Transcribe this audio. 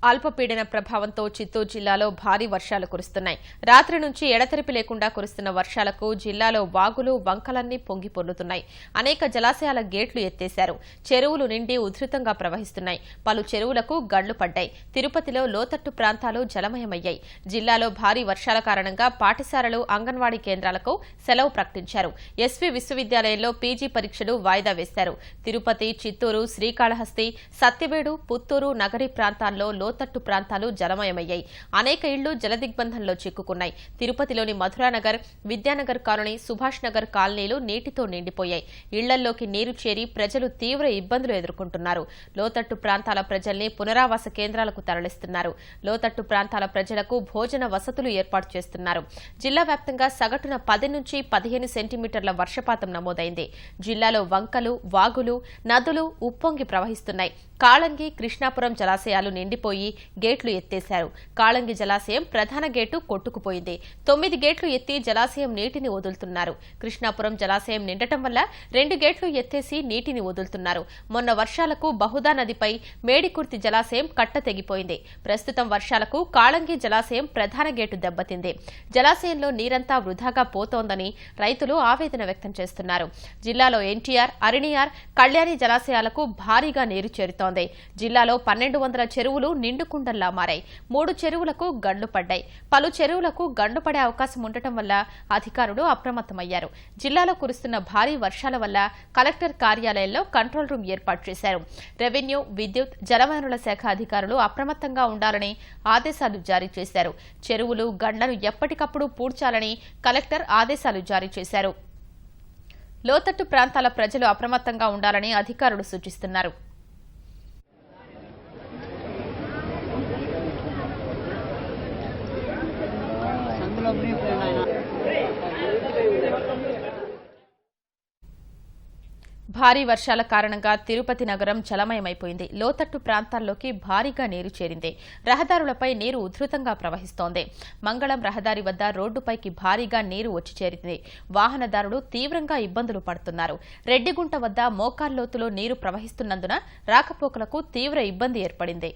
అల్పపీడన ప్రభావంతో చిత్తూరు జిల్లాలో భారీ వర్షాలు కురుస్తున్నాయి. రాత్రి నుంచి ఎడతెరిపి లేకుండా కురుస్తున్న వర్షాలకు జిల్లాలో వాగులు, వంకలన్నీ పొంగి పొర్లుతున్నాయి. అనేక జలాశయాల గేట్లు ఎత్తేశారు. చెరువులు నిండి ఉధృతంగా ప్రవహిస్తున్నాయి. పలు చెరువులకు గళ్లు పడ్డాయి. తిరుపతిలో లోతట్టు ప్రాంతాలు జలమయమయ్యాయి. జిల్లాలో భారీ వర్షాల కారణంగా పాఠశాలలు, అంగన్వాడీ కేంద్రాలకు సెలవు ప్రకటించారు. ఎస్వీ విశ్వవిద్యాలయంలో పీజీ పరీక్షలు వాయిదా వేశారు. తిరుపతి, చిత్తూరు, శ్రీకాళహస్తి, సత్యవేడు, పుత్తూరు, నగరి ప్రాంతాల్లో లోతట్టు ప్రాంతాలు జలమయమయ్యాయి. అనేక ఇళ్లు జలదిగ్బంధంలో చిక్కుకున్నాయి. తిరుపతిలోని మధురానగర్, విద్యానగర్ కాలనీ, సుభాష్ నగర్ కాలనీలు నీటితో నిండిపోయాయి. ఇళ్లల్లోకి నీరు చేరి ప్రజలు తీవ్ర ఇబ్బందులు ఎదుర్కొంటున్నారు. లోతట్టు ప్రాంతాల ప్రజల్ని పునరావాస కేంద్రాలకు తరలిస్తున్నారు. లోతట్టు ప్రాంతాల ప్రజలకు భోజన వసతులు ఏర్పాటు చేస్తున్నారు. జిల్లా వ్యాప్తంగా సగటున 10 నుంచి 15 సెంటీమీటర్ల వర్షపాతం నమోదైంది. జిల్లాలో వంకలు, వాగులు, నదులు ఉప్పొంగి ప్రవహిస్తున్నాయి. కాళంగి, కృష్ణాపురం జలాశయాలు నిండిపోయి గేట్లు ఎత్తేశారు. కాళంగి జలాశయం ప్రధాన గేటు కొట్టుకుపోయింది. 9 గేట్లు ఎత్తి జలాశయం నీటిని వదులుతున్నారు. కృష్ణాపురం జలాశయం నిండటం వల్ల 2 గేట్లు ఎత్తేసి నీటిని వదులుతున్నారు. మొన్న వర్షాలకు బహుదా నదిపై మేడికుర్తి జలాశయం కట్ట తెగిపోయింది. ప్రస్తుతం వర్షాలకు కాళంగి జలాశయం ప్రధాన గేటు దెబ్బతింది. జలాశయంలో నీరంతా వృధాగా పోతోందని రైతులు ఆవేదన వ్యక్తం చేస్తున్నారు. జిల్లాలో ఎన్టీఆర్, అరిణియార్, కళ్యాణి జలాశయాలకు భారీగా నీరు చేరుతోంది. జిల్లాలో 1200 చెరువులు నిండుకుండల్లా మారాయి. 3 చెరువులకు గండ్లు పడ్డాయి. పలు చెరువులకు గండ్లు పడే అవకాశం ఉండటం వల్ల అధికారులు అప్రమత్తమయ్యారు. జిల్లాలో కురుస్తున్న భారీ వర్షాల వల్ల కలెక్టర్ కార్యాలయంలో కంట్రోల్ రూమ్ ఏర్పాటు చేశారు. రెవెన్యూ, విద్యుత్, జలవనరుల శాఖ అధికారులు అప్రమత్తంగా ఉండాలని ఆదేశాలు జారీ చేశారు. చెరువులు, గండ్లను ఎప్పటికప్పుడు పూడ్చాలని కలెక్టర్ ఆదేశాలు జారీ చేశారు. లోతట్టు ప్రాంతాల ప్రజలు అప్రమత్తంగా ఉండాలని అధికారులు సూచిస్తున్నారు. భారీ వర్షాల కారణంగా తిరుపతి నగరం జలమయమైపోయింది. లోతట్టు ప్రాంతాల్లోకి భారీగా నీరు చేరింది. రహదారులపై నీరు ఉధృతంగా ప్రవహిస్తోంది. మంగళం రహదారి వద్ద రోడ్డుపైకి భారీగా నీరు వచ్చి చేరింది. వాహనదారులు తీవ్రంగా ఇబ్బందులు పడుతున్నారు. రెడ్డిగుంట వద్ద మోకాల్లోతులో నీరు ప్రవహిస్తున్నందున రాకపోకలకు తీవ్ర ఇబ్బంది ఏర్పడింది.